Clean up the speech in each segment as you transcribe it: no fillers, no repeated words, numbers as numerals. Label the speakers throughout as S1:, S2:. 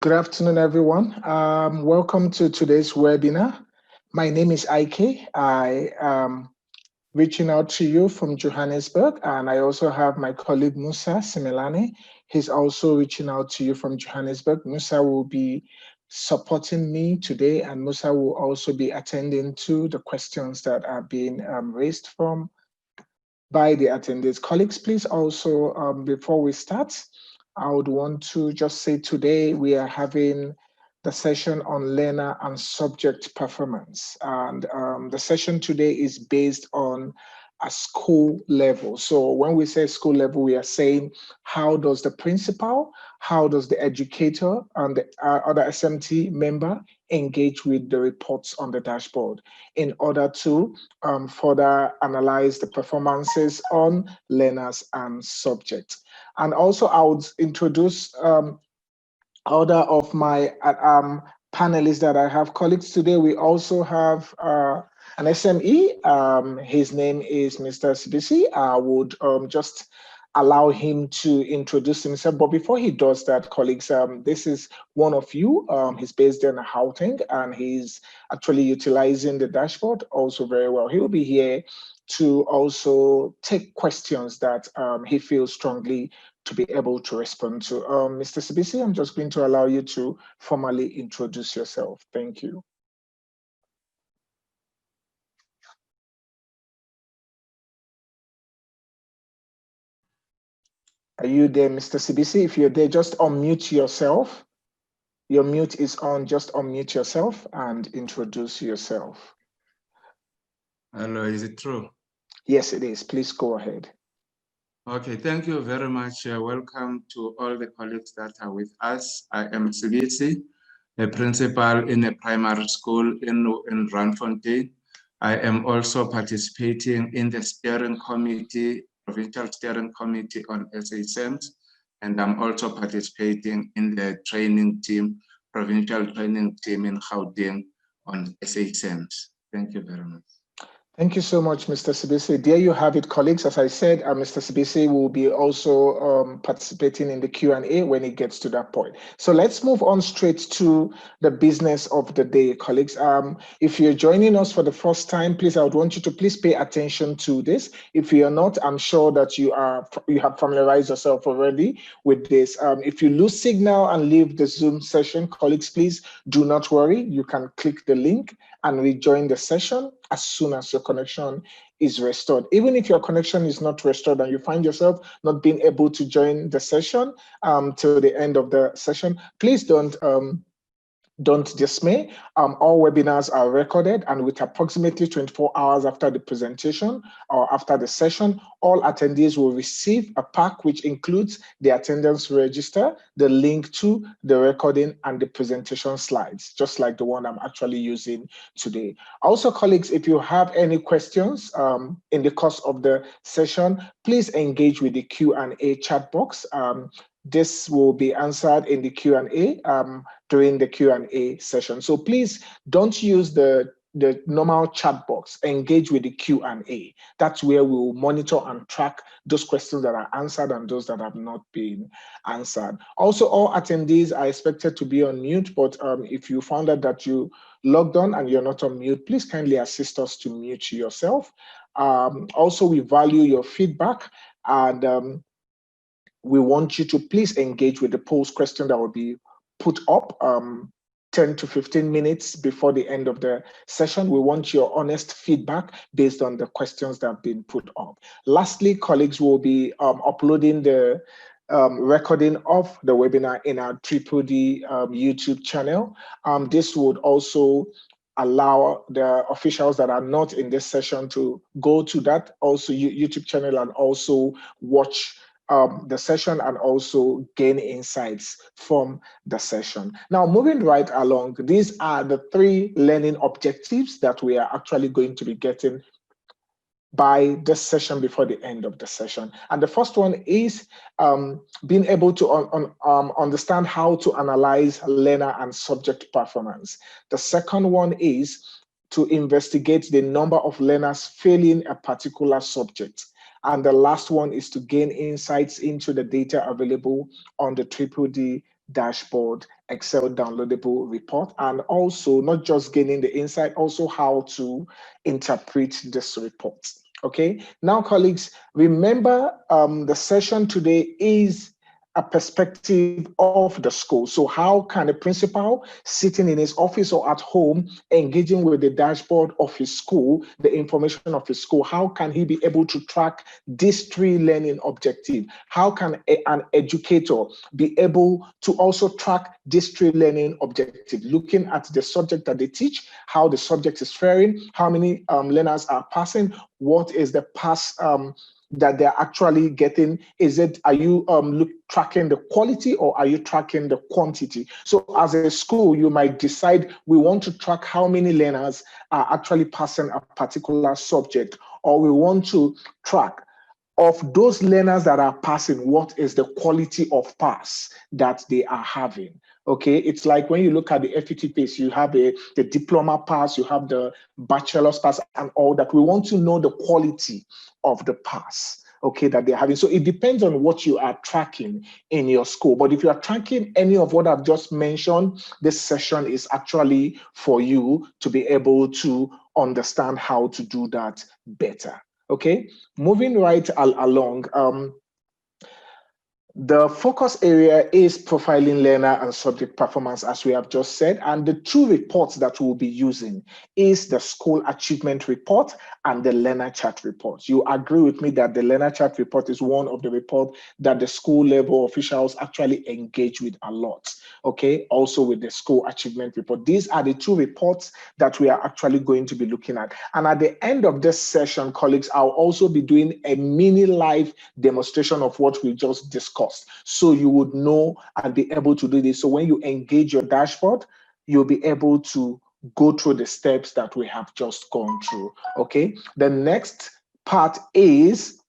S1: Good afternoon, everyone. Welcome to today's webinar. My name is Ike. I am reaching out to you from Johannesburg, and I also have my colleague Musa Similani. He's also reaching out to you from Johannesburg. Musa will be supporting me today, and Musa will also be attending to the questions that are being raised by the attendees. Colleagues, please also, before we start, I would want to just say today we are having the session on learner and subject performance. And the session today is based on a school level. So when we say school level, we are saying how does the principal, how does the educator and the other SMT member engage with the reports on the dashboard in order to further analyze the performances on learners and subjects. And also I would introduce other of my panelists that I have. Colleagues, today we also have an SME. His name is Mr. Sibisi. I would just allow him to introduce himself. But before he does that, colleagues, this is one of you. He's based in Gauteng, and he's actually utilizing the dashboard also very well. He will be here to also take questions that he feels strongly to be able to respond to. Mr. Sibisi, I'm just going to allow you to formally introduce yourself. Thank you. Are you there, Mr. Sibisi? If you're there, just unmute yourself. Your mute is on, just unmute yourself and introduce yourself.
S2: Hello, is it true?
S1: Yes, it is. Please go ahead.
S2: Okay, thank you very much. Welcome to all the colleagues that are with us. I am Sibisi, a principal in a primary school in Randfontein. I am also participating in the steering committee, provincial steering committee on SHMs, and I'm also participating in the training team, provincial training team in Gauteng on SHMs. Thank you very much.
S1: Thank you so much, Mr. Sibisi. There you have it, colleagues. As I said, Mr. Sibisi will be also participating in the Q&A when it gets to that point. So let's move on straight to the business of the day, colleagues. If you're joining us for the first time, please, I would want you to please pay attention to this. If you're not, I'm sure that you have familiarized yourself already with this. If you lose signal and leave the Zoom session, colleagues, please do not worry. You can click the link and rejoin the session as soon as your connection is restored. Even if your connection is not restored and you find yourself not being able to join the session till the end of the session, please don't dismay. All webinars are recorded, and with approximately 24 hours after the presentation or after the session, all attendees will receive a pack which includes the attendance register, the link to the recording, and the presentation slides, just like the one I'm actually using today. Also, colleagues, if you have any questions in the course of the session, please engage with the Q&A chat box. This will be answered in the Q&A during the Q&A session. So please don't use the normal chat box. Engage with the Q&A. That's where we will monitor and track those questions that are answered and those that have not been answered. Also, all attendees are expected to be on mute, but if you found out that you logged on and you're not on mute, please kindly assist us to mute yourself. Also, we value your feedback, and we want you to please engage with the post question that will be put up 10 to 15 minutes before the end of the session. We want your honest feedback based on the questions that have been put up. Lastly, colleagues will be uploading the recording of the webinar in our DDD YouTube channel. This would also allow the officials that are not in this session to go to that also YouTube channel and also watch the session and also gain insights from the session. Now, moving right along, these are the 3 learning objectives that we are actually going to be getting by this session before the end of the session. And the first one is being able to understand how to analyze learner and subject performance. The second one is to investigate the number of learners failing a particular subject. And the last one is to gain insights into the data available on the DDD dashboard Excel downloadable report, and also not just gaining the insight, also how to interpret this report. Okay, now colleagues, remember the session today is a perspective of the school. So how can a principal sitting in his office or at home engaging with the dashboard of his school, the information of his school, how can he be able to track these 3 learning objectives? How can an educator be able to also track these 3 learning objectives, looking at the subject that they teach, how the subject is faring, how many learners are passing, what is the pass that they're actually getting? Are you tracking the quality or are you tracking the quantity? So as a school, you might decide we want to track how many learners are actually passing a particular subject, or we want to track of those learners that are passing, what is the quality of pass that they are having? Okay, it's like when you look at the FET pace, you have the diploma pass, you have the bachelor's pass and all that. We want to know the quality of the pass, okay, that they're having. So it depends on what you are tracking in your school. But if you are tracking any of what I've just mentioned, this session is actually for you to be able to understand how to do that better. Okay, moving right along. The focus area is profiling learner and subject performance, as we have just said, and the 2 reports that we'll be using is the school achievement report and the learner chart report. You agree with me that the learner chart report is one of the reports that the school level officials actually engage with a lot, okay? Also with the school achievement report. These are the 2 reports that we are actually going to be looking at. And at the end of this session, colleagues, I'll also be doing a mini live demonstration of what we just discussed. So you would know and be able to do this. So when you engage your dashboard, you'll be able to go through the steps that we have just gone through. Okay. The next part is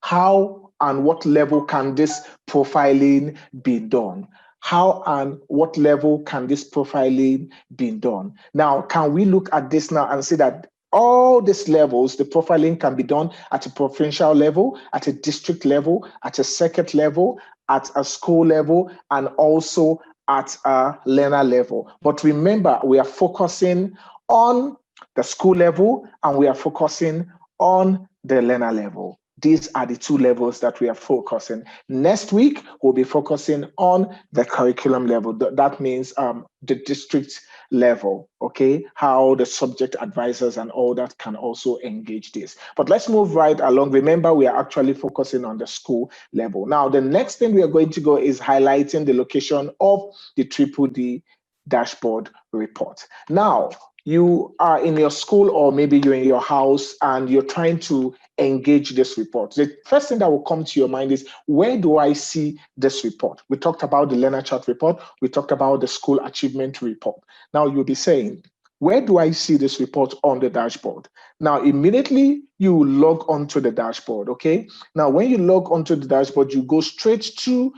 S1: how and what level can this profiling be done? How and what level can this profiling be done? Now, can we look at this now and see that all these levels, the profiling can be done at a provincial level, at a district level, at a circuit level, at a school level, and also at a learner level. But remember, we are focusing on the school level and we are focusing on the learner level. These are the 2 levels that we are focusing. Next week, we'll be focusing on the curriculum level. That means the district level, okay? How the subject advisors and all that can also engage this. But let's move right along. Remember, we are actually focusing on the school level. Now, the next thing we are going to go is highlighting the location of the DDD dashboard report. Now, you are in your school or maybe you're in your house and you're trying to engage this report. The first thing that will come to your mind is, where do I see this report? We talked about the learner chart report. We talked about the school achievement report. Now you'll be saying, where do I see this report on the dashboard? Now, immediately you log onto the dashboard, okay? Now, when you log onto the dashboard, you go straight to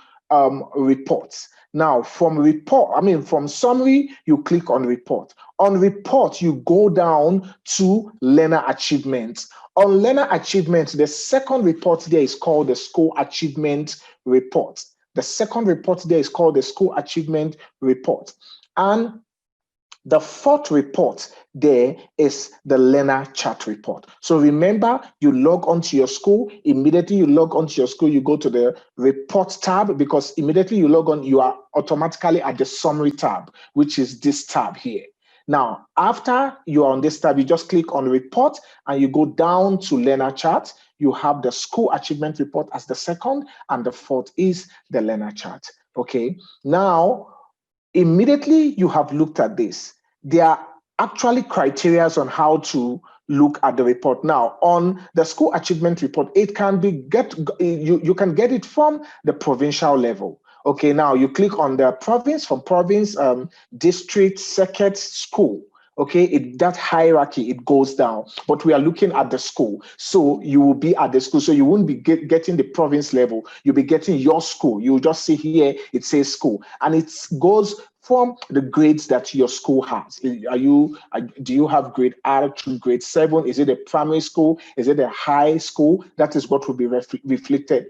S1: reports. Now, from summary, you click on report. On report, you go down to learner achievement. On learner achievement, the second report there is called the school achievement report. The second report there is called the school achievement report. And the 4th report there is the learner chart report. So remember, you log onto your school. Immediately you log onto your school, you go to the report tab, because immediately you log on, you are automatically at the summary tab, which is this tab here. Now, after you are on this tab, you just click on report and you go down to learner chart. You have the school achievement report as the second, and the 4th is the learner chart. Okay. Now, immediately you have looked at this, there are actually criteria on how to look at the report. Now, on the school achievement report, it can be you can get it from the provincial level. Okay, now you click on the province, from province, district, circuit, school. Okay, that hierarchy, it goes down, but we are looking at the school. So you will be at the school. So you won't be getting the province level. You'll be getting your school. You'll just see here, it says school. And it goes from the grades that your school has. Do you have grade R to grade 7? Is it a primary school? Is it a high school? That is what will be reflected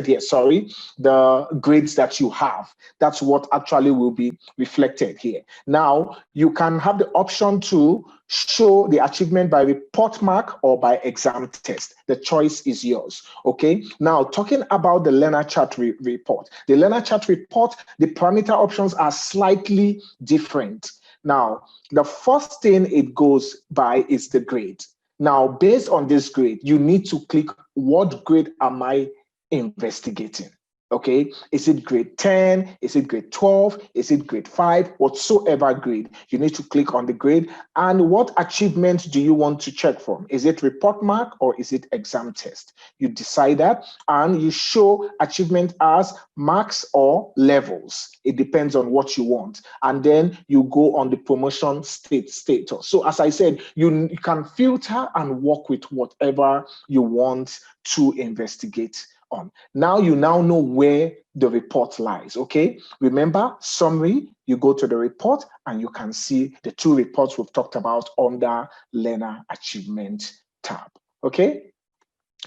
S1: here. Sorry, the grades that you have. That's what actually will be reflected here. Now, you can have the option to show the achievement by report mark or by exam test. The choice is yours. Okay. Now, talking about the learner chart report. The learner chart report, the parameter options are slightly different. Now, the first thing it goes by is the grade. Now, based on this grade, you need to click what grade am I investigating? Okay, is it grade 10? Is it grade 12? Is it grade 5? Whatsoever grade, you need to click on the grade. And what achievement do you want to check from? Is it report mark or is it exam test? You decide that and you show achievement as marks or levels. It depends on what you want. And then you go on the promotion status. So as I said, you can filter and work with whatever you want to investigate on. Now you know where the report lies. Okay, remember summary, you go to the report and you can see the two reports we've talked about under learner achievement tab. Okay,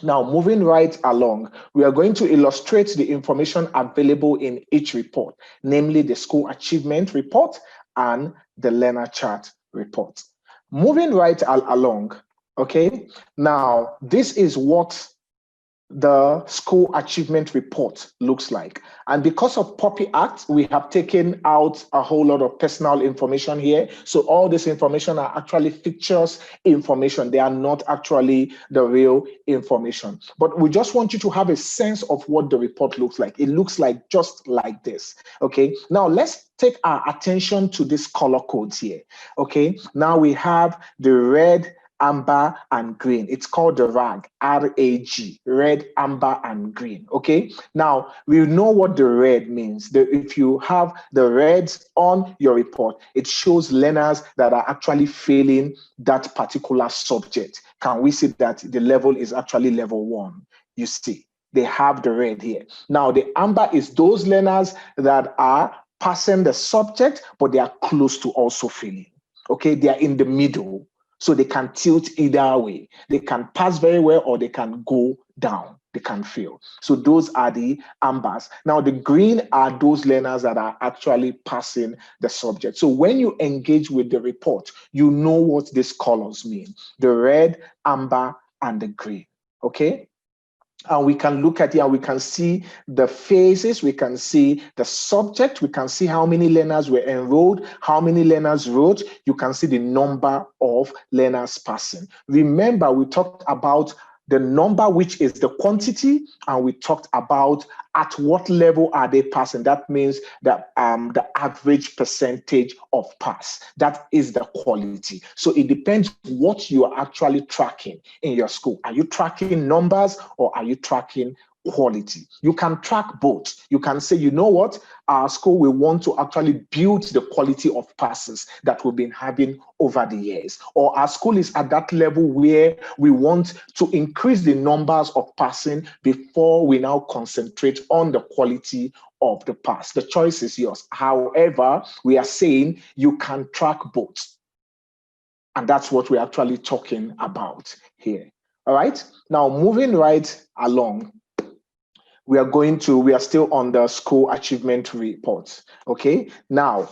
S1: now moving right along, we are going to illustrate the information available in each report, namely the school achievement report and the learner chart report. Moving right along, okay, now this is what the school achievement report looks like. And because of POPI Act, we have taken out a whole lot of personal information here. So all this information are actually features information. They are not actually the real information. But we just want you to have a sense of what the report looks like. It looks like just like this. Okay, now let's take our attention to these color codes here. Okay, now we have the red, amber, and green. It's called the RAG, R-A-G, red, amber, and green. Okay, now we know what the red means. If you have the reds on your report, it shows learners that are actually failing that particular subject. Can we see that the level is actually level 1? You see, they have the red here. Now, the amber is those learners that are passing the subject, but they are close to also failing. Okay, they are in the middle. So they can tilt either way. They can pass very well or they can go down. They can fail. So those are the ambers. Now the green are those learners that are actually passing the subject. So when you engage with the report, you know what these colors mean. The red, amber, and the green. Okay? And we can look at it and we can see the phases, we can see the subject, we can see how many learners were enrolled, how many learners wrote, you can see the number of learners passing. Remember, we talked about the number, which is the quantity, and we talked about at what level are they passing. That means that the average percentage of pass. That is the quality. So it depends what you are actually tracking in your school. Are you tracking numbers or are you tracking quality? You can track both. You can say, you know what, our school, we want to actually build the quality of passes that we've been having over the years. Or our school is at that level where we want to increase the numbers of passing before we now concentrate on the quality of the pass. The choice is yours. However, we are saying you can track both. And that's what we're actually talking about here. All right. Now, moving right along, we are still on the school achievement report. Okay. Now,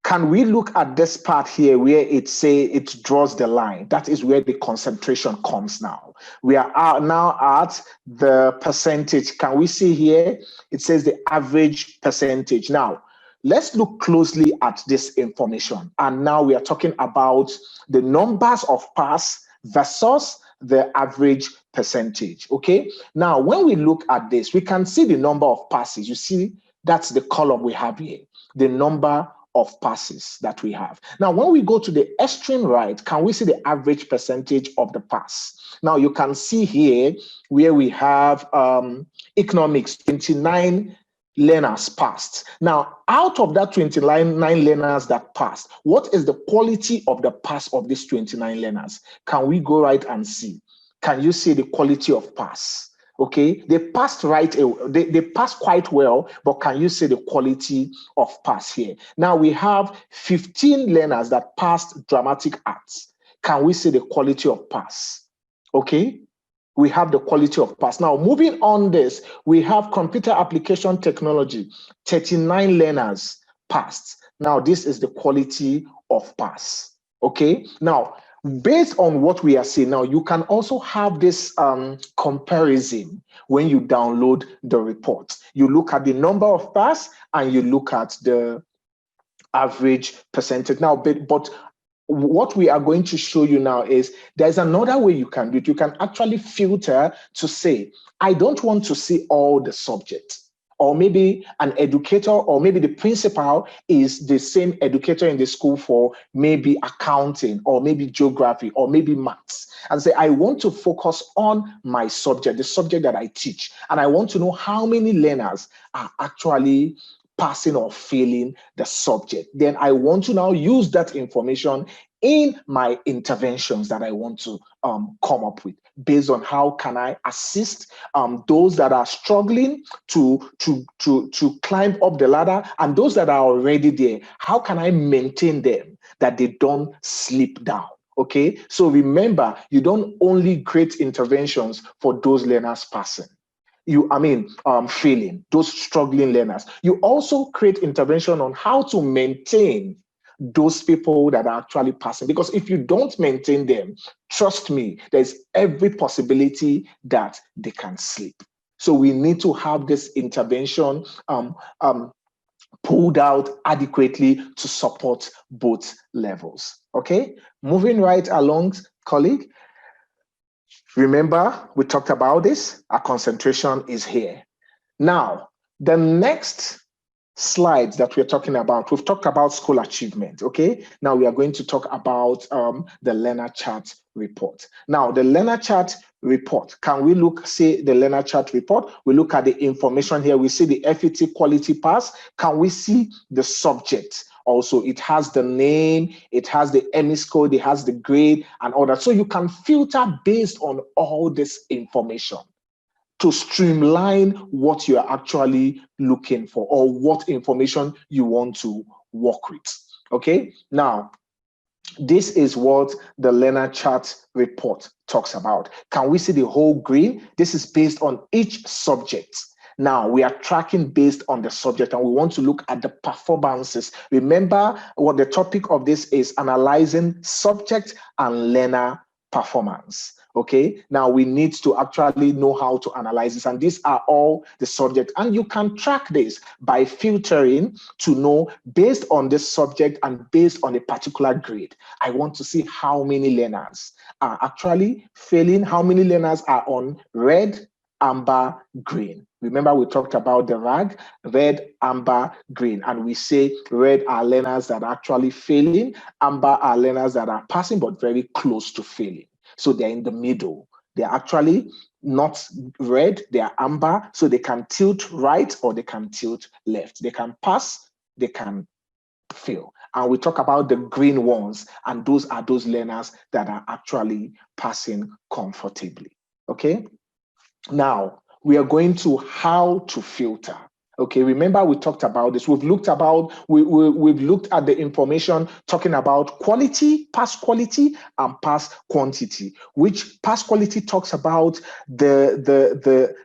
S1: can we look at this part here where it draws the line? That is where the concentration comes now. We are now at the percentage. Can we see here? It says the average percentage. Now, let's look closely at this information. And now we are talking about the numbers of pass versus the average percentage. Okay. Now, when we look at this, we can see the number of passes. You see, that's the column we have here, the number of passes that we have. Now, when we go to the extreme right, can we see the average percentage of the pass? Now, you can see here where we have economics, 29 learners passed. Now, out of that 29 learners that passed, what is the quality of the pass of these 29 learners? Can we go right and see? Can you see the quality of pass? Okay, they passed they passed quite well, but can you see the quality of pass here? Now we have 15 learners that passed dramatic arts. Can we see the quality of pass? Okay, we have the quality of pass. Now moving on this, we have computer application technology, 39 learners passed. Now this is the quality of pass. Okay, now based on what we are seeing now, you can also have this comparison when you download the report. You look at the number of pass and you look at the average percentage. Now, but what we are going to show you now is there's another way you can do it. You can actually filter to say, I don't want to see all the subjects. Or maybe an educator or maybe the principal is the same educator in the school for maybe accounting or maybe geography or maybe maths, and say, I want to focus on my subject, the subject that I teach. And I want to know how many learners are actually passing or failing the subject. Then I want to now use that information in my interventions that I want to come up with, based on how can I assist those that are struggling to climb up the ladder, and those that are already there, how can I maintain them that they don't slip down? Okay, so remember, you don't only create interventions for those learners passing. Failing, those struggling learners. You also create intervention on how to maintain those people that are actually passing. Because if you don't maintain them, trust me, there's every possibility that they can slip. So we need to have this intervention pulled out adequately to support both levels. Okay, moving right along, colleague. Remember, we talked about this. Our concentration is here. Now, the next slides that we're talking about, we've talked about school achievement, okay? Now we are going to talk about the learner chart report. Now, the learner chart report, can we see the learner chart report? We look at the information here. We see the FET quality pass. Can we see the subject? Also, it has the name, it has the EMIS code, it has the grade and all that. So you can filter based on all this information to streamline what you're actually looking for or what information you want to work with. Okay, now this is what the learner chart report talks about. Can we see the whole green? This is based on each subject. Now we are tracking based on the subject and we want to look at the performances. Remember what the topic of this is: analyzing subject and learner performance. Okay, now we need to actually know how to analyze this, and these are all the subject, and you can track this by filtering to know based on this subject and based on a particular grade. I want to see how many learners are actually failing, how many learners are on red, amber, green. Remember, we talked about the RAG, red, amber, green, and we say red are learners that are actually failing, amber are learners that are passing but very close to failing. So they're in the middle. They're actually not red, they are amber, so they can tilt right or they can tilt left. They can pass, they can fail. And we talk about the green ones, and those are those learners that are actually passing comfortably. Okay? Now, we are going to how to filter. Okay, remember we talked about this. We've looked at the information talking about quality, pass quality, and pass quantity. Which pass quality talks about the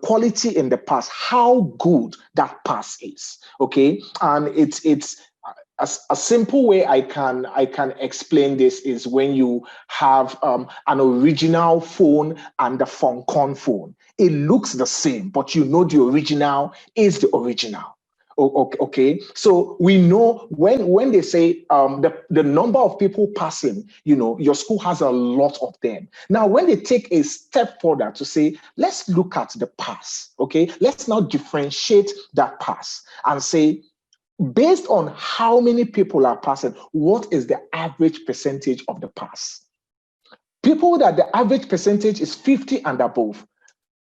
S1: quality in the pass, how good that pass is. Okay, and it's a simple way I can explain this is when you have an original phone and the Funcon phone. It looks the same, but you know the original is the original. Okay, so we know when they say the number of people passing, your school has a lot of them. Now, when they take a step further to say, let's look at the pass, okay, let's now differentiate that pass and say, based on how many people are passing, what is the average percentage of the pass? People that the average percentage is 50 and above,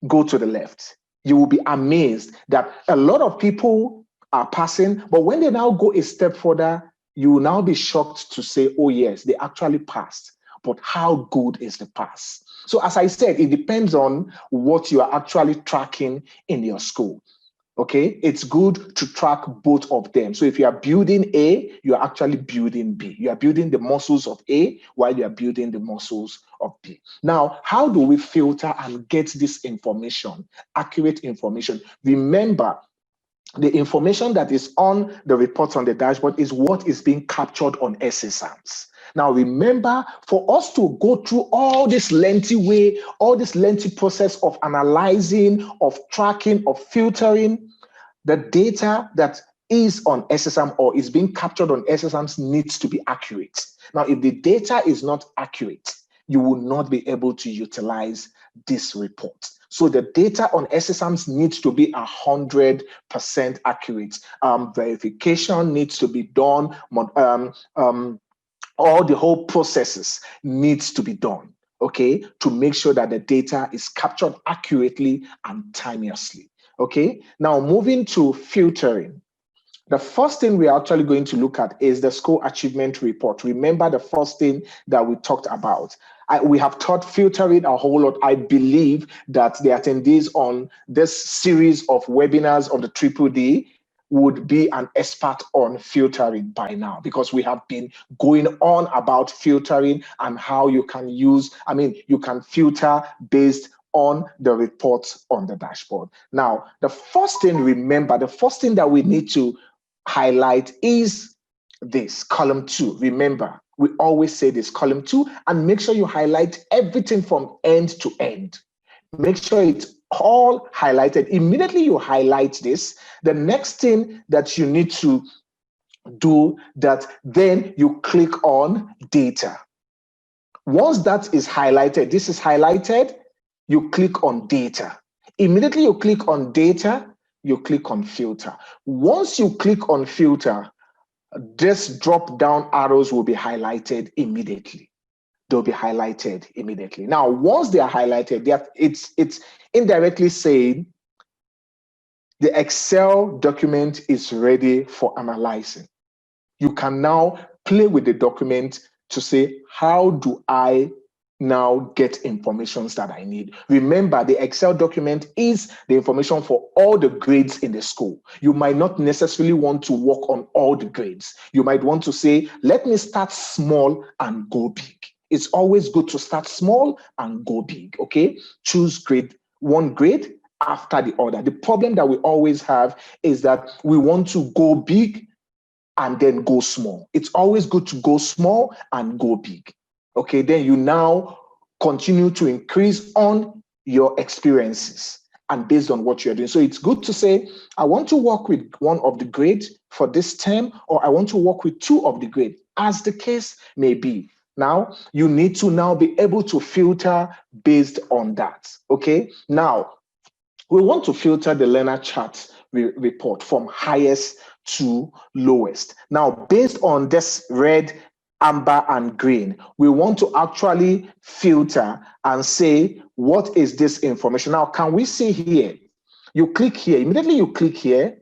S1: go to the left. You will be amazed that a lot of people are passing, but when they now go a step further, you will now be shocked to say, oh yes, they actually passed. But how good is the pass? So as I said, it depends on what you are actually tracking in your school. Okay, it's good to track both of them. So if you are building A, you are actually building B. You are building the muscles of A while you are building the muscles of B. Now, how do we filter and get this information, accurate information? Remember, the information that is on the reports on the dashboard is what is being captured on SSAMs. Now, remember, for us to go through all this lengthy process of analyzing, of tracking, of filtering, the data that is on SSAM or is being captured on SSAMs needs to be accurate. Now, if the data is not accurate, you will not be able to utilize this report. So the data on SSAMs needs to be 100% accurate. Verification needs to be done. All the whole processes needs to be done, okay, to make sure that the data is captured accurately and timelessly. Okay, now moving to filtering. The first thing we're actually going to look at is the school achievement report. Remember the first thing that we talked about. We have taught filtering a whole lot. I believe that the attendees on this series of webinars of the DDD would be an expert on filtering by now, because we have been going on about filtering and how you can use, you can filter based on the reports on the dashboard. Now, the first thing that we need to highlight is this, column 2. Remember, we always say this, column 2, and make sure you highlight everything from end to end. Make sure it's all highlighted. Immediately you highlight this, the next thing that you need to do, that then you click on data. Once that is highlighted, this is highlighted, you click on data. Immediately you click on data, you click on filter. Once you click on filter, this drop down arrows will be highlighted immediately. They'll be highlighted immediately. Now, once they are highlighted, it's indirectly saying the Excel document is ready for analyzing. You can now play with the document to say, how do I now get information that I need? Remember, the Excel document is the information for all the grades in the school. You might not necessarily want to work on all the grades. You might want to say, let me start small and go big. It's always good to start small and go big, okay? Choose one grade after the other. The problem that we always have is that we want to go big and then go small. It's always good to go small and go big. Okay, then you now continue to increase on your experiences and based on what you're doing. So it's good to say, I want to work with one of the grades for this term, or I want to work with 2 of the grade, as the case may be. Now, you need to now be able to filter based on that, okay? Now, we want to filter the learner chart report from highest to lowest. Now, based on this red, amber, and green, we want to actually filter and say, what is this information? Now, can we see here? You click here, immediately you click here,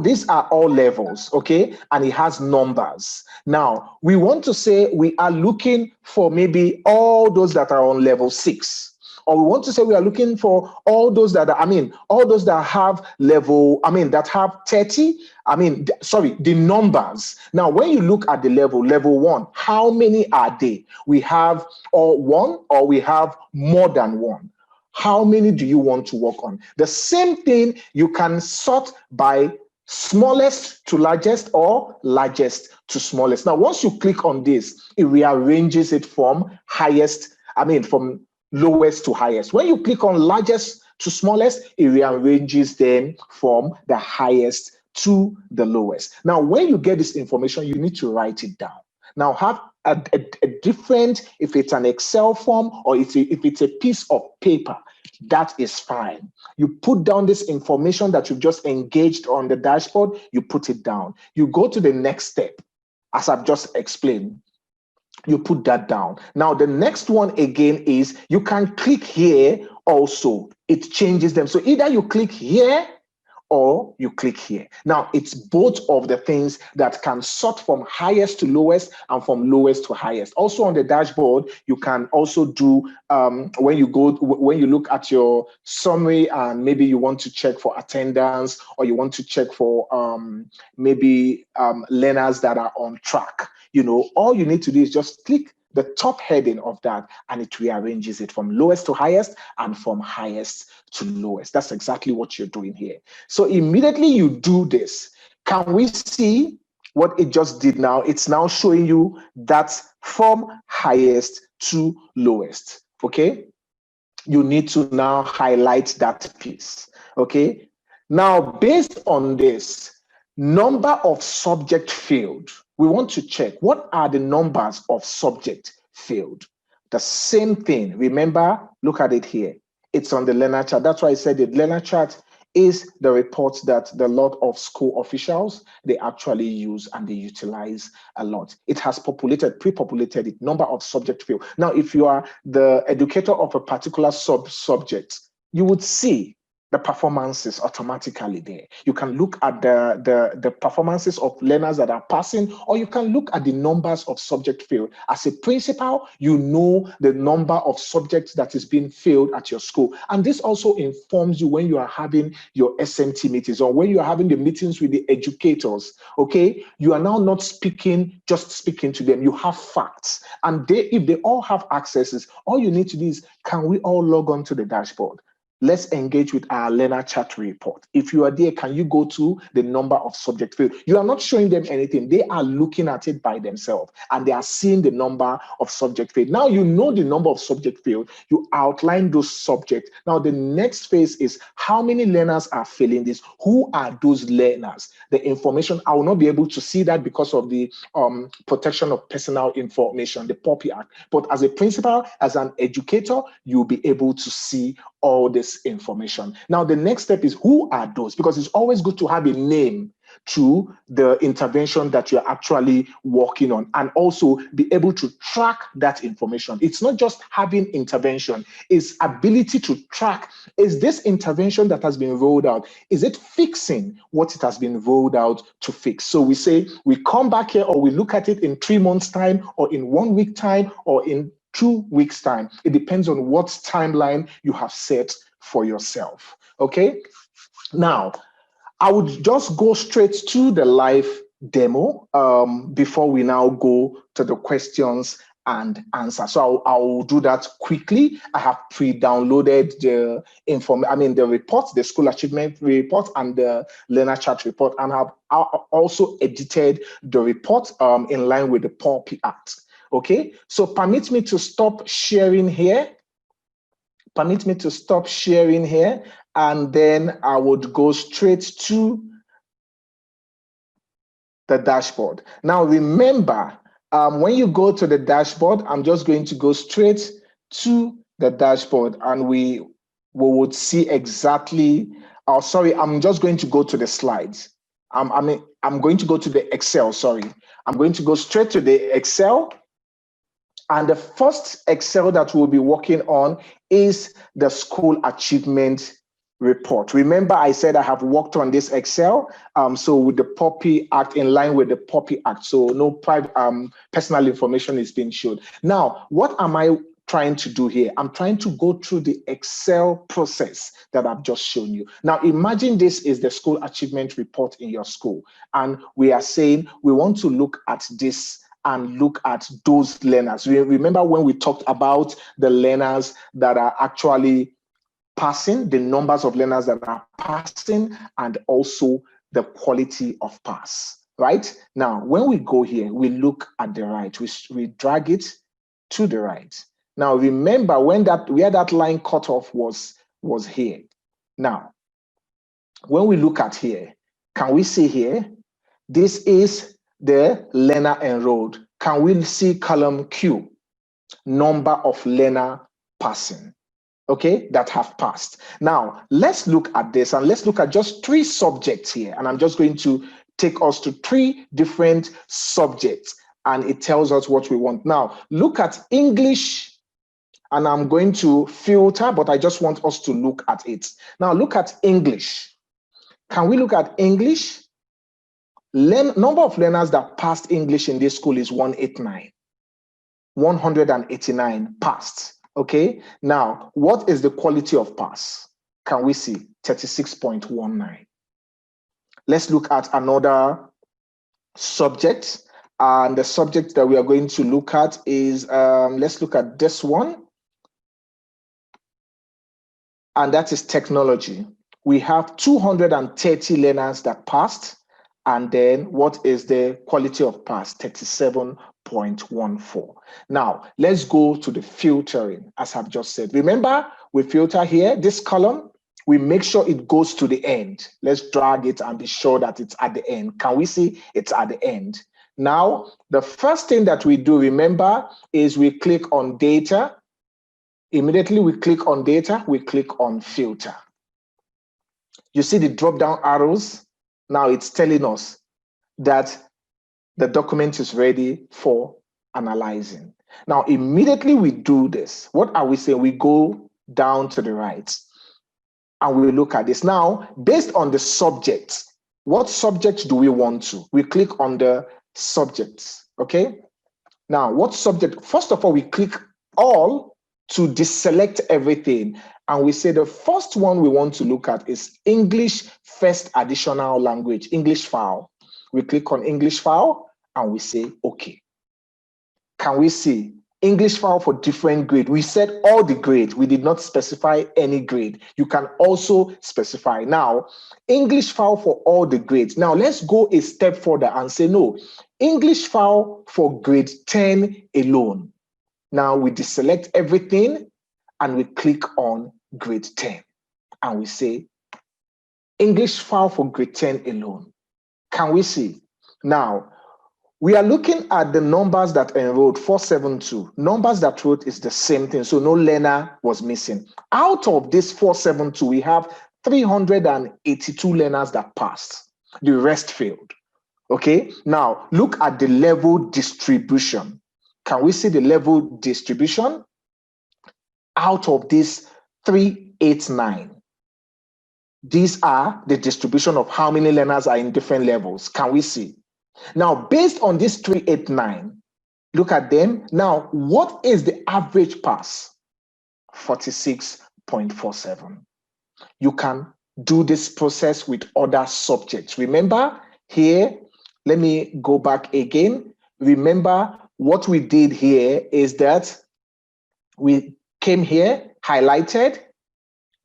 S1: these are all levels, okay? And it has numbers. Now, we want to say we are looking for maybe all those that are on level 6. Or we want to say we are looking for all those that are, all those that have level, that have 30, the numbers. Now, when you look at the level 1, how many are they? We have one, or we have more than one. How many do you want to work on? The same thing, you can sort by smallest to largest or largest to smallest. Now, once you click on this, it rearranges it from from lowest to highest. When you click on largest to smallest, it rearranges them from the highest to the lowest. Now, when you get this information, you need to write it down. Now, have a different, if it's an Excel form or if it's a piece of paper, that is fine. You put down this information that you've just engaged on the dashboard, you put it down. You go to the next step, as I've just explained. You put that down. Now, the next one again is you can click here also. It changes them. So either you click here or you click here. Now, it's both of the things that can sort from highest to lowest and from lowest to highest. Also on the dashboard, you can also do, when you look at your summary and maybe you want to check for attendance or you want to check for maybe learners that are on track, all you need to do is just click the top heading of that, and it rearranges it from lowest to highest and from highest to lowest. That's exactly what you're doing here. So immediately you do this, can we see what it just did now? It's now showing you that from highest to lowest, okay? You need to now highlight that piece, okay? Now, based on this, number of subject field, we want to check what are the numbers of subject field. The same thing, remember, look at it here. It's on the learner chart. That's why I said the learner chart is the report that the lot of school officials, they actually use and they utilize a lot. It has pre-populated it, number of subject field. Now, if you are the educator of a particular subject, you would see the performances automatically there. You can look at the performances of learners that are passing, or you can look at the numbers of subject field. As a principal, you know the number of subjects that is being filled at your school. And this also informs you when you are having your SMT meetings or when you are having the meetings with the educators, okay? You are now not just speaking to them. You have facts. And if they all have accesses, all you need to do is, can we all log on to the dashboard? Let's engage with our learner chat report. If you are there, can you go to the number of subject field? You are not showing them anything. They are looking at it by themselves and they are seeing the number of subject field. Now you know the number of subject field. You outline those subjects. Now the next phase is how many learners are filling this? Who are those learners? The information, I will not be able to see that because of the Protection of Personal Information, the POPI Act. But as a principal, as an educator, you'll be able to see all this information. Now, the next step is who are those? Because it's always good to have a name to the intervention that you're actually working on and also be able to track that information. It's not just having intervention, it's ability to track. Is this intervention that has been rolled out, is it fixing what it has been rolled out to fix? So we say we come back here or we look at it in 3 months' time or in 1 week time or in 2 weeks' time. It depends on what timeline you have set for yourself, okay? Now, I would just go straight to the live demo before we now go to the questions and answers. So I'll do that quickly. I have pre-downloaded the report, the school achievement report and the learner chat report, and have also edited the report in line with the POPI Act. Okay, so permit me to stop sharing here. Permit me to stop sharing here, and then I would go straight to the dashboard. Now, remember, when you go to the dashboard, I'm just going to go straight to the dashboard, and we would see exactly, sorry, I'm just going to go to the slides. I'm going to go to the Excel, sorry. I'm going to go straight to the Excel. And the first Excel that we'll be working on is the school achievement report. Remember, I said I have worked on this Excel. So with the POPI Act, in line with the POPI Act, so no private personal information is being showed. Now, what am I trying to do here? I'm trying to go through the Excel process that I've just shown you. Now, imagine this is the school achievement report in your school, and we are saying we want to look at this and look at those learners. Remember when we talked about the learners that are actually passing, the numbers of learners that are passing, and also the quality of pass, right? Now, when we go here, we look at the right, we drag it to the right. Now, remember where that line cutoff was here. Now, when we look at here, can we see here, this is the learner enrolled. Can we see column Q, number of learner passing, okay, that have passed? Now, let's look at this and let's look at just 3 subjects here. And I'm just going to take us to 3 different subjects and it tells us what we want. Now, look at English, and I'm going to filter, but I just want us to look at it. Now, look at English. Can we look at English? Number of learners that passed English in this school is 189. 189 passed. Okay. Now, what is the quality of pass? Can we see? 36.19. Let's look at another subject. And the subject that we are going to look at is, let's look at this one. And that is technology. We have 230 learners that passed. And then what is the quality of pass? 37.14. Now, let's go to the filtering, as I've just said. Remember, we filter here, this column, we make sure it goes to the end. Let's drag it and be sure that it's at the end. Can we see it's at the end? Now, the first thing that we do, remember, is we click on data. Immediately we click on data, we click on filter. You see the drop-down arrows? Now it's telling us that the document is ready for analyzing. Now, immediately we do this. What are we saying? We go down to the right and we look at this. Now, based on the subject, what subject do we want to? We click on the subjects, okay? Now, what subject? First of all, we click all to deselect everything. And we say the first one we want to look at is English First Additional Language, English file. We click on English file and we say, okay. Can we see English file for different grade? We said all the grade. We did not specify any grade. You can also specify. Now, English file for all the grades. Now, let's go a step further and say, no, English file for grade 10 alone. Now, we deselect everything and we click on grade 10 and we say English file for grade 10 alone. Can we see? Now, we are looking at the numbers that enrolled, 472. Numbers that wrote is the same thing, so no learner was missing. Out of this 472, we have 382 learners that passed. The rest failed. Okay, now look at the level distribution. Can we see the level distribution? Out of this 389, these are the distribution of how many learners are in different levels. Can we see? Now, based on this 389, look at them. Now, what is the average pass? 46.47. You can do this process with other subjects. Remember here, let me go back again. Remember what we did here is that we came here, highlighted,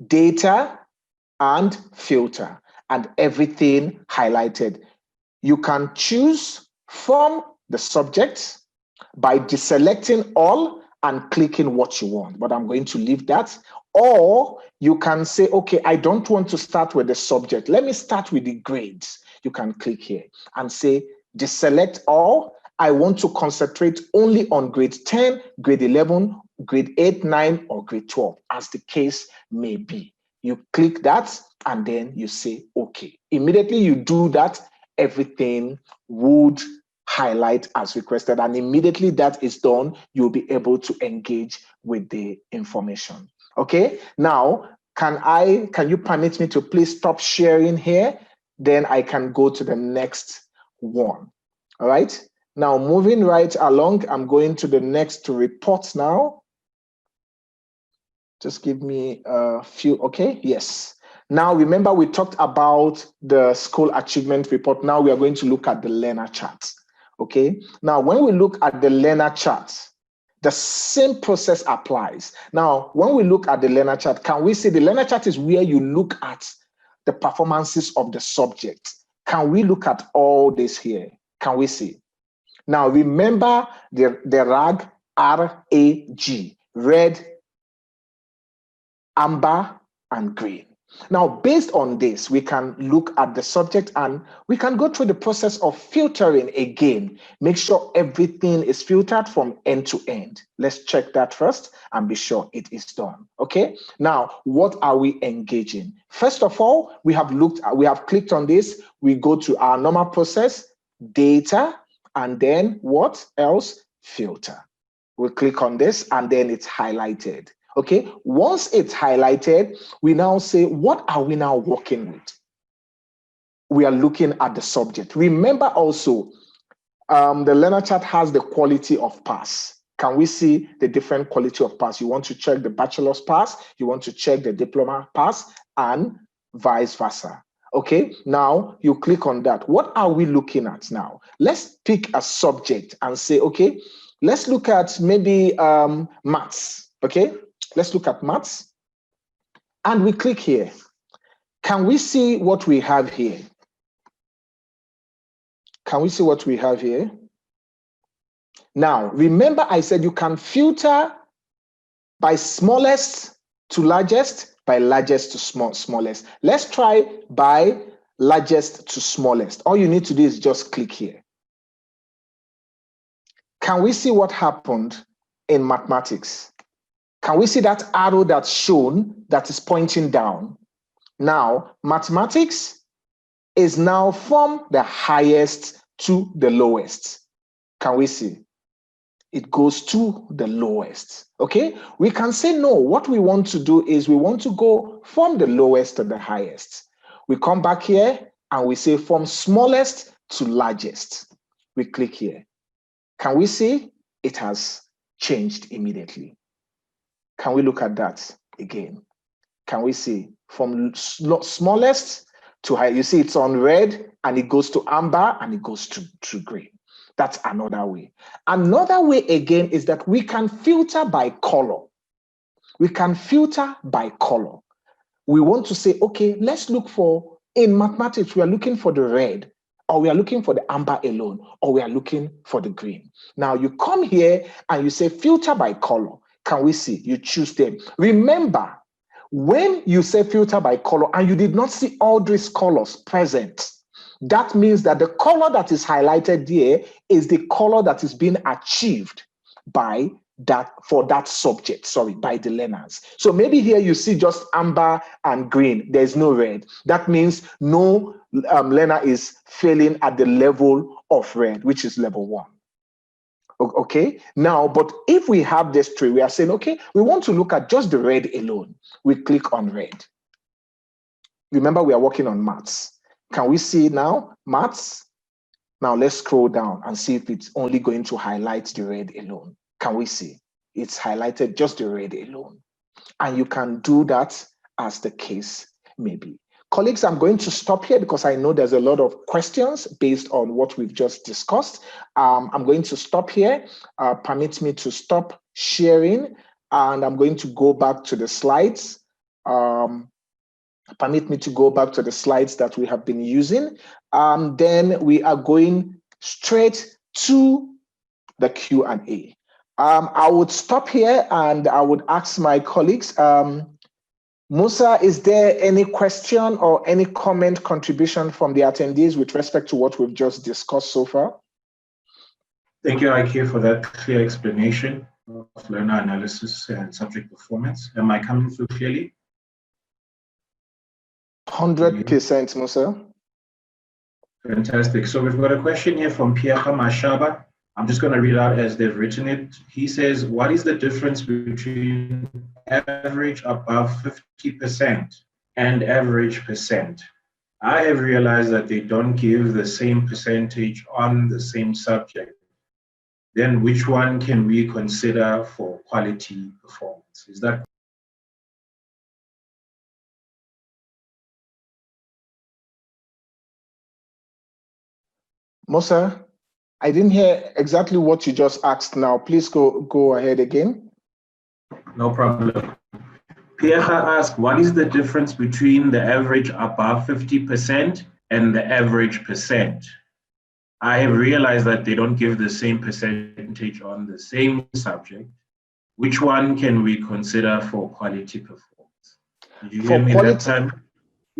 S1: data, and filter, and everything highlighted. You can choose from the subject by deselecting all and clicking what you want, but I'm going to leave that. Or you can say, okay, I don't want to start with the subject. Let me start with the grades. You can click here and say, deselect all. I want to concentrate only on grade 10, grade 11, grade 8, 9, or grade 12, as the case may be. You click that and then you say, okay. Immediately you do that, everything would highlight as requested. And immediately that is done, you'll be able to engage with the information. Okay, now, can you permit me to please stop sharing here? Then I can go to the next one. All right, now moving right along, I'm going to the next report now. Just give me a few, okay, yes. Now, remember we talked about the school achievement report. Now we are going to look at the learner chart, okay? Now, when we look at the learner chart, the same process applies. Now, when we look at the learner chart, can we see the learner chart is where you look at the performances of the subject? Can we look at all this here? Can we see? Now, remember the RAG, R-A-G, red, amber, and green. Now, based on this, we can look at the subject and we can go through the process of filtering again. Make sure everything is filtered from end to end. Let's check that first and be sure it is done. Okay. Now, what are we engaging? First of all, we have clicked on this. We go to our normal process, data, and then what else? Filter. We'll click on this and then it's highlighted. Okay, once it's highlighted, we now say, what are we now working with? we are looking at the subject. Remember also, the learner chart has the quality of pass. Can we see the different quality of pass? You want to check the bachelor's pass, you want to check the diploma pass, and vice versa. Okay, now you click on that. What are we looking at now? Let's pick a subject and say, okay, let's look at maybe maths. Okay, let's look at maths. And we click here. Can we see what we have here? Can we see what we have here? Now, remember I said you can filter by smallest to largest, by largest to smallest. Let's try by largest to smallest. All you need to do is just click here. Can we see what happened in mathematics? Can we see that arrow that's shown that is pointing down? Now, mathematics is now from the highest to the lowest. Can we see? It goes to the lowest. Okay, we can say no. What we want to do is we want to go from the lowest to the highest. We come back here and we say from smallest to largest. We click here. Can we see it has changed immediately? Can we look at that again? Can we see from smallest to high? You see it's on red and it goes to amber and it goes to green. That's another way. Another way again is that we can filter by color. We can filter by color. We want to say, okay, let's look for, in mathematics, we are looking for the red, or we are looking for the amber alone, or we are looking for the green. Now you come here and you say filter by color. Can we see? You choose them. Remember, when you say filter by color and you did not see all these colors present, that means that the color that is highlighted there is the color that is being achieved by that, for that subject, by the learners. So maybe here you see just amber and green, there's no red. That means no learner is failing at the level of red, which is level 1. Okay, now, but if we have this tree, we are saying, okay, we want to look at just the red alone. We click on red. Remember, we are working on maths. Can we see now maths? Now let's scroll down and see if it's only going to highlight the red alone. Can we see? It's highlighted just the red alone. And you can do that as the case may be. Colleagues, I'm going to stop here because I know there's a lot of questions based on what we've just discussed. I'm going to stop here. Permit me to stop sharing, and I'm going to go back to the slides. Permit me to go back to the slides that we have been using. Then we are going straight to the Q&A. I would stop here and I would ask my colleagues, Musa, is there any question or any comment contribution from the attendees with respect to what we've just discussed so far?
S3: Thank you, IQ, for that clear explanation of learner analysis and subject performance. Am I coming through clearly?
S1: 100%, Musa.
S3: Fantastic. So we've got a question here from Pierre Mashaba. I'm just going to read out as they've written it. He says, what is the difference between average above 50% and average percent? I have realized that they don't give the same percentage on the same subject. Then which one can we consider for quality performance? Is that
S1: Musa, I didn't hear exactly what you just asked now. Please go ahead again.
S3: No problem. Pierre asked, what is the difference between the average above 50% and the average percent? I have realized that they don't give the same percentage on the same subject. Which one can we consider for quality performance? Did you hear me that time?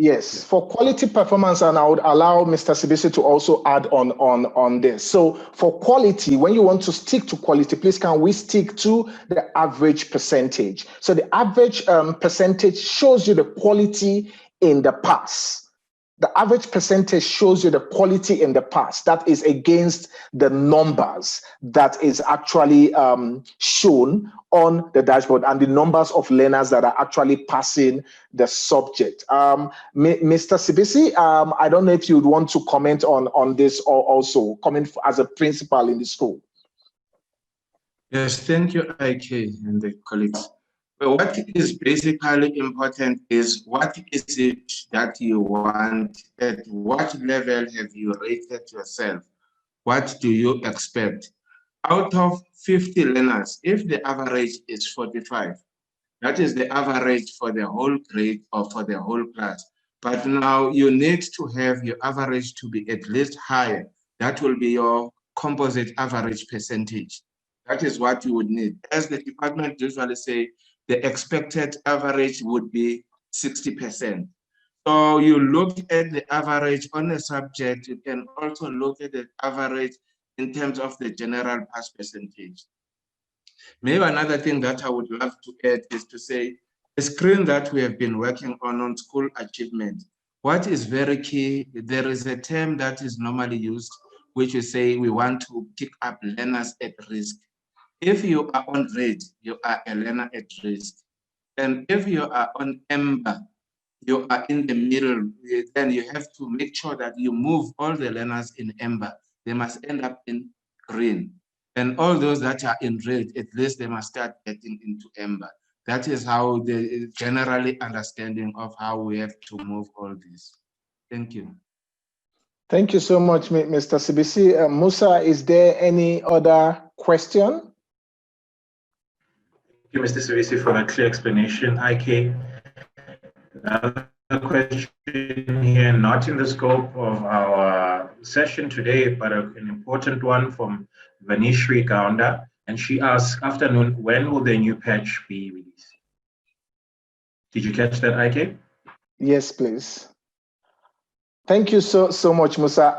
S1: Yes, for quality performance, and I would allow Mr. Sibisi to also add on this. So for quality, when you want to stick to quality, please can we stick to the average percentage? So the average percentage shows you the quality in the pass. The average percentage shows you the quality in the past. That is against the numbers that is actually shown on the dashboard and the numbers of learners that are actually passing the subject. Mr. Sibisi, I don't know if you'd want to comment on this or also comment as a principal in the school.
S2: Yes, thank you, IK and the colleagues. Well, what is basically important is what is it that you want? At what level have you rated yourself? What do you expect? Out of 50 learners, if the average is 45, that is the average for the whole grade or for the whole class. But now you need to have your average to be at least higher. That will be your composite average percentage. That is what you would need. As the department usually say, the expected average would be 60%. So you look at the average on a subject, you can also look at the average in terms of the general pass percentage. Maybe another thing that I would love to add is to say, the screen that we have been working on school achievement, what is very key, there is a term that is normally used, which we say we want to pick up learners at risk. If you are on red, you are a learner at risk. And if you are on amber, you are in the middle, then you have to make sure that you move all the learners in amber. They must end up in green. And all those that are in red, at least they must start getting into amber. That is how the generally understanding of how we have to move all this. Thank you.
S1: Thank you so much, Mr. Sibisi. Musa, is there any other question?
S3: Thank you, Mr. Sibisi, for that clear explanation. IK, another question here, not in the scope of our session today, but an important one from Vanishri Gaunda. And she asks, afternoon, when will the new patch be released? Did you catch that, IK?
S1: Yes, please. Thank you so much, Musa.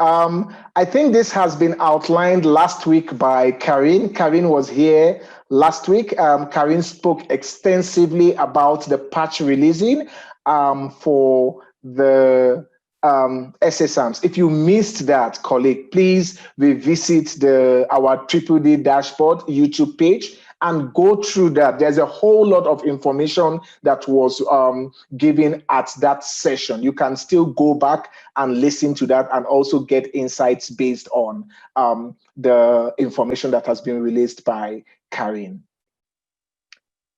S1: I think this has been outlined last week by Karin. Karin was here last week. Karin spoke extensively about the patch releasing for the SSAMs. If you missed that, colleague, please revisit our DDD dashboard YouTube page and go through that. There's a whole lot of information that was given at that session. You can still go back and listen to that and also get insights based on the information that has been released by Karin.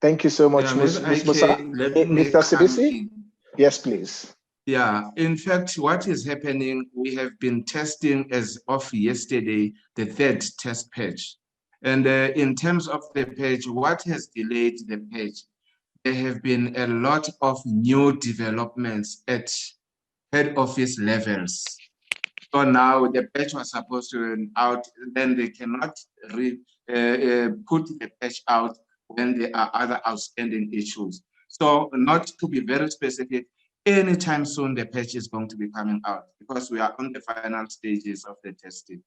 S1: Thank you so much, Ms. Musa. Mr. Sibisi? Yes, please.
S2: Yeah, in fact, what is happening, we have been testing as of yesterday, the third test patch. And in terms of the page, what has delayed the page? There have been a lot of new developments at head office levels. So now the patch was supposed to run out, then they cannot put the patch out when there are other outstanding issues. So not to be very specific, anytime soon the patch is going to be coming out because we are on the final stages of the testing.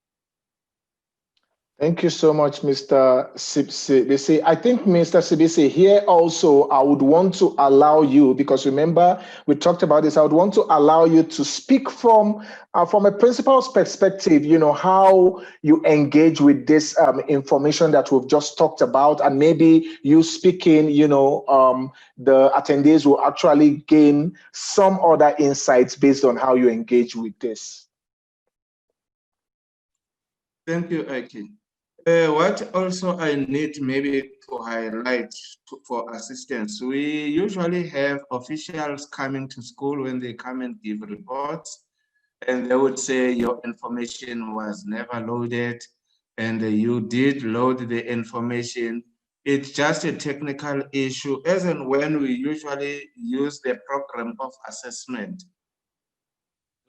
S1: Thank you so much, Mr. Sibisi. I think, Mr. Sibisi, here also, I would want to allow you, because remember, we talked about this, I would want to allow you to speak from a principal's perspective, you know, how you engage with this information that we've just talked about, and maybe you speaking, you know, the attendees will actually gain some other insights based on how you engage with this.
S2: Thank you, Aki. What also I need maybe to highlight for assistance, we usually have officials coming to school when they come and give reports, and they would say your information was never loaded, and you did load the information. It's just a technical issue, as and when we usually use the program of assessment.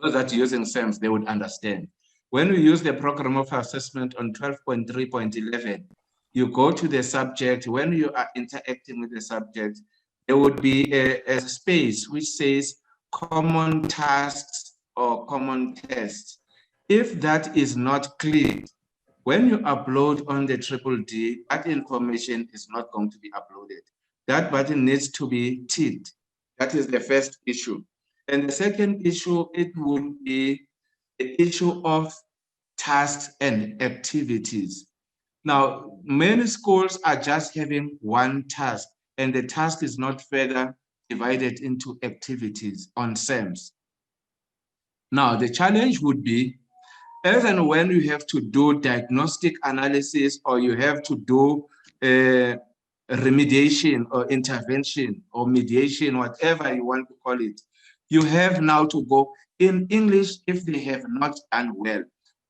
S2: Those that are using SAMS, they would understand. When we use the program of assessment on 12.3.11, you go to the subject. When you are interacting with the subject, there would be a space which says common tasks or common tests. If that is not clicked, when you upload on the DDD, that information is not going to be uploaded. That button needs to be ticked. That is the first issue. And the second issue, it will be the issue of tasks and activities. Now, many schools are just having one task, and the task is not further divided into activities on SEMs. Now, the challenge would be, as and when you have to do diagnostic analysis or you have to do remediation or intervention or mediation, whatever you want to call it, you have now to go in English if they have not done well.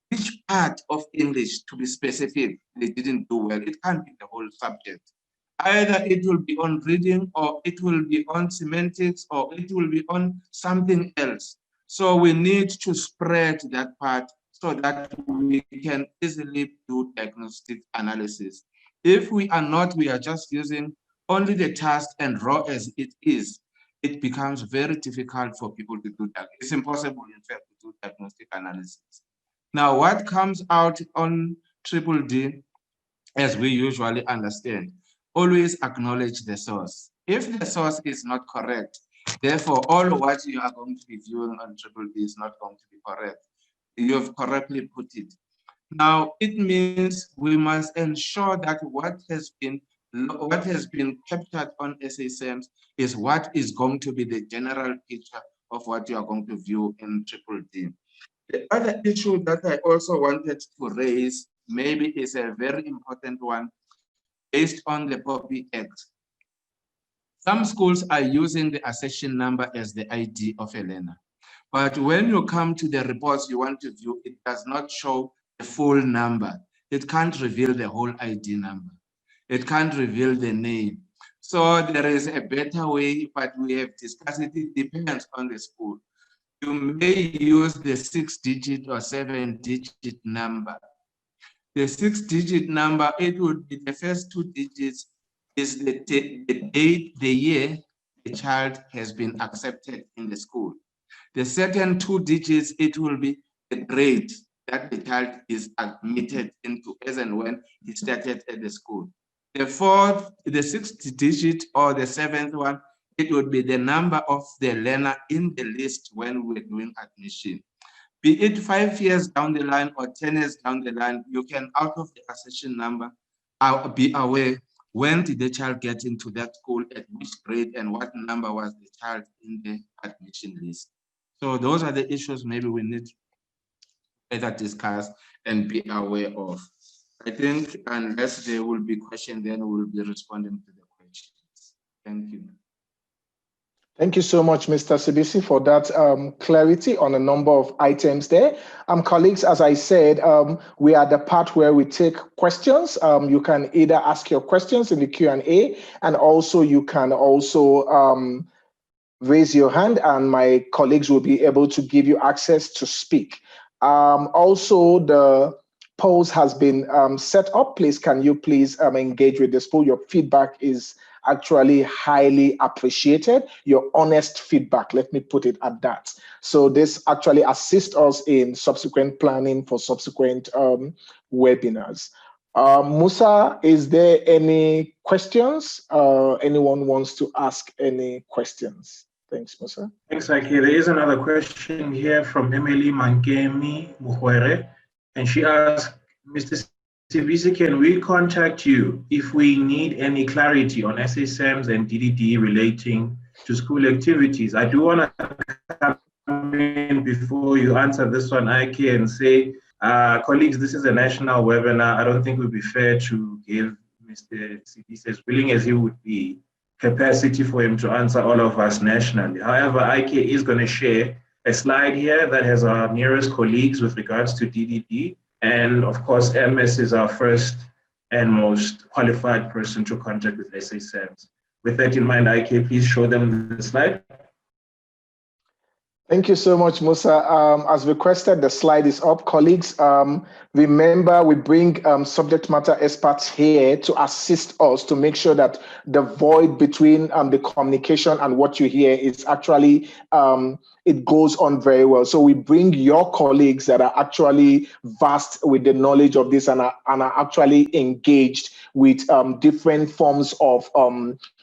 S2: Which part of English, to be specific, they didn't do well? It can't be the whole subject. Either it will be on reading, or it will be on semantics, or it will be on something else. So we need to spread that part so that we can easily do diagnostic analysis. If we are not, we are just using only the task and raw as it is, it becomes very difficult for people to do that. It's impossible, in fact, to do diagnostic analysis. Now, what comes out on DDD, as we usually understand, always acknowledge the source. If the source is not correct, therefore, all what you are going to be viewing on DDD is not going to be correct. You have correctly put it. Now, it means we must ensure that what has been captured on SSMs is what is going to be the general picture of what you are going to view in DDD. The other issue that I also wanted to raise, maybe is a very important one, based on the POPI Act. Some schools are using the accession number as the ID of a learner. But when you come to the reports you want to view, it does not show the full number. It can't reveal the whole ID number. It can't reveal the name. So there is a better way, but we have discussed it. It depends on the school. You may use the 6-digit or 7-digit number. The 6-digit number, it would be the first 2 digits is the date, the year the child has been accepted in the school. The second 2 digits, it will be the grade that the child is admitted into as and when he started at the school. The fourth, the 6th digit or the 7th one, it would be the number of the learner in the list when we're doing admission. Be it 5 years down the line or 10 years down the line, you can, out of the accession number, be aware when did the child get into that school, at which grade, and what number was the child in the admission list. So those are the issues maybe we need to better discuss and be aware of. I think unless there will be questions, then we will be responding to the questions. Thank you.
S1: Thank you so much, Mr. Sibisi, for that clarity on a number of items there. Colleagues, as I said, we are at the part where we take questions. You can either ask your questions in the Q&A, and also you can also raise your hand, and my colleagues will be able to give you access to speak. Also, the polls has been set up. Please, can you please engage with this poll? Your feedback is actually highly appreciated. Your honest feedback, let me put it at that. So this actually assists us in subsequent planning for subsequent webinars. Musa, is there any questions? Anyone wants to ask any questions? Thanks, Musa.
S3: Thanks, Ike. There is another question here from Emily Mangemi Mukwere, and she asked, Mr. Sibisi, can we contact you if we need any clarity on SSMs and DDD relating to school activities? I do want to come in before you answer this one, Ike, and say, colleagues, this is a national webinar. I don't think it would be fair to give Mr. Sibisi, as willing as he would be, capacity for him to answer all of us nationally. However, Ike is going to share a slide here that has our nearest colleagues with regards to DDD. And of course, MS is our first and most qualified person to contact with SSMs. With that in mind, Ike, please show them the slide.
S1: Thank you so much, Musa. As requested, the slide is up. Colleagues, remember we bring subject matter experts here to assist us to make sure that the void between the communication and what you hear is actually, it goes on very well. So we bring your colleagues that are actually vast with the knowledge of this and are actually engaged with different forms of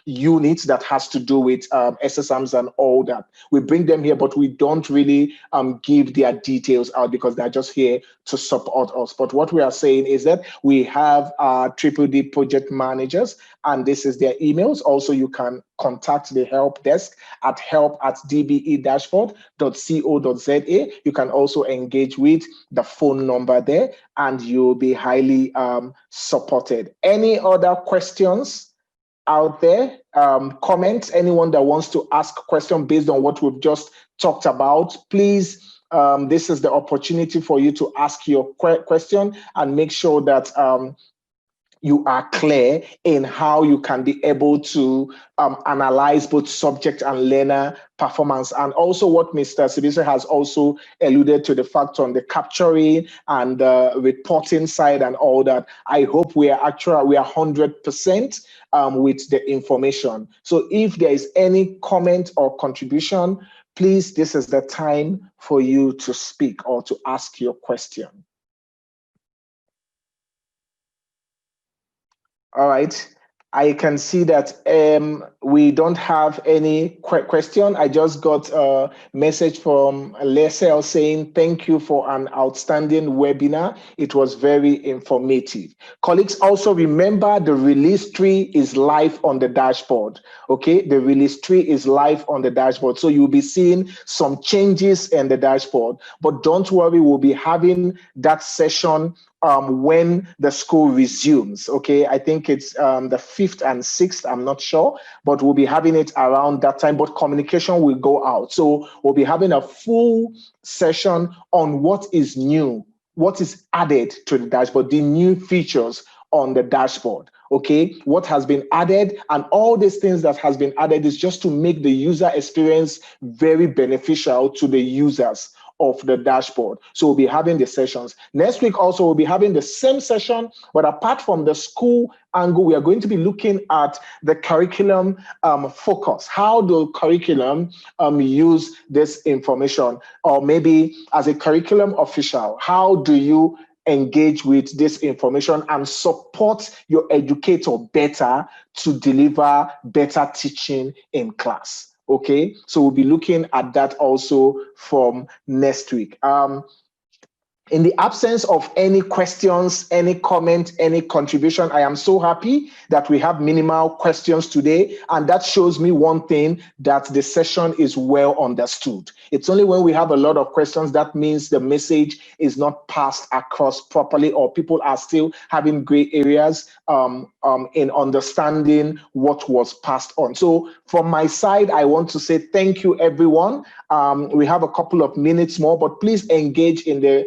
S1: units that has to do with SSMs and all that. We bring them here, but we don't really give their details out because they're just here to support us. But what we are saying is that we have our DDD project managers, and this is their emails. Also, you can contact the help desk at help@dbe-dashboard.co.za. You can also engage with the phone number there, and you'll be highly supported. Any other questions out there? Comments? Anyone that wants to ask a question based on what we've just talked about, please. This is the opportunity for you to ask your question and make sure that you are clear in how you can be able to analyze both subject and learner performance. And also what Mr. Sibisi has also alluded to, the fact on the capturing and the reporting side and all that. I hope we are 100% with the information. So if there is any comment or contribution, please, this is the time for you to speak or to ask your question. All right, I can see that we don't have any question. I just got a message from Lesel saying, thank you for an outstanding webinar. It was very informative. Colleagues, also remember the release tree is live on the dashboard. Okay, the release tree is live on the dashboard. So you'll be seeing some changes in the dashboard, but don't worry, we'll be having that session when the school resumes. Okay, I think it's the 5th and 6th, I'm not sure, but we'll be having it around that time, but communication will go out. So we'll be having a full session on what is new, what is added to the dashboard, the new features on the dashboard. Okay, what has been added, and all these things that has been added is just to make the user experience very beneficial to the users of the dashboard. So we'll be having the sessions. Next week also we'll be having the same session, but apart from the school angle, we are going to be looking at the curriculum focus. How do curriculum use this information? Or maybe as a curriculum official, how do you engage with this information and support your educator better to deliver better teaching in class? Okay, so we'll be looking at that also from next week. In the absence of any questions, any comment, any contribution, I am so happy that we have minimal questions today. And that shows me one thing, that the session is well understood. It's only when we have a lot of questions that means the message is not passed across properly, or people are still having gray areas in understanding what was passed on. So from my side, I want to say thank you, everyone. We have a couple of minutes more, but please engage in the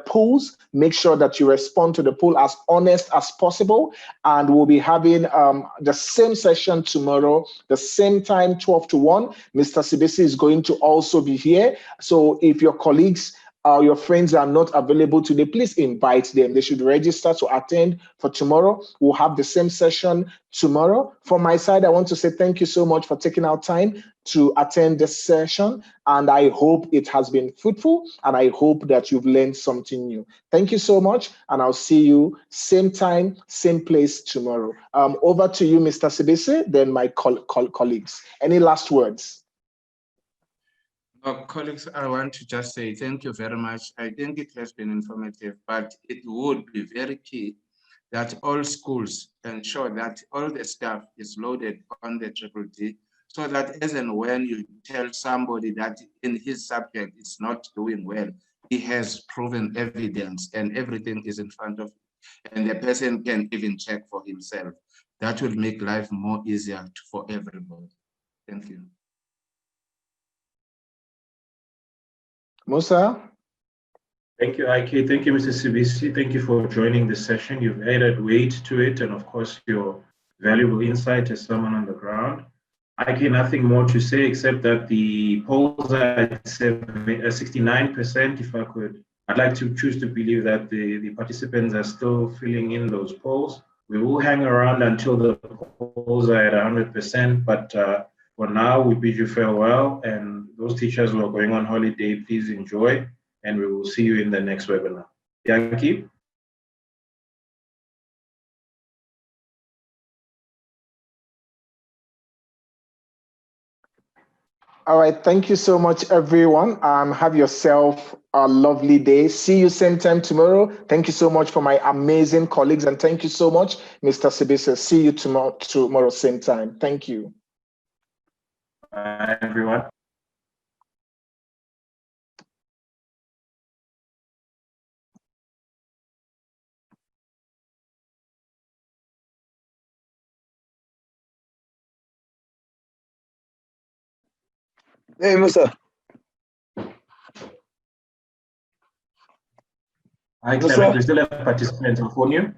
S1: polls. Make sure that you respond to the poll as honest as possible. And we'll be having the same session tomorrow, the same time, 12 to 1. Mr. Sibisi is going to also be here. So if your colleagues or your friends are not available today, please invite them. They should register to attend for tomorrow. We'll have the same session tomorrow. From my side, I want to say thank you so much for taking out time to attend this session. And I hope it has been fruitful, and I hope that you've learned something new. Thank you so much, and I'll see you same time, same place tomorrow. Over to you, Mr. Sibisi, then my colleagues. Any last words?
S2: Colleagues, I want to just say thank you very much. I think it has been informative, but it would be very key that all schools ensure that all the staff is loaded on the DDD, so that as and when you tell somebody that in his subject it's not doing well, he has proven evidence and everything is in front of him, and the person can even check for himself. That will make life more easier for everybody. Thank you.
S1: Musa?
S3: Thank you, Ike. Thank you, Mr. Sibisi. Thank you for joining this session. You've added weight to it, and of course, your valuable insight as someone on the ground. Ike, nothing more to say except that the polls are at 69%. If I could, I'd like to choose to believe that the participants are still filling in those polls. We will hang around until the polls are at 100%, but for now, we bid you farewell, and those teachers who are going on holiday, please enjoy, and we will see you in the next webinar. Yankee?
S1: All right. Thank you so much, everyone. Have yourself a lovely day. See you same time tomorrow. Thank you so much for my amazing colleagues. And thank you so much, Mr. Sibisa. See you tomorrow same time. Thank you.
S3: Bye, everyone.
S4: Hey, Musa.
S3: Hi,
S4: Musa.
S3: Clement. We still have participants on phone you.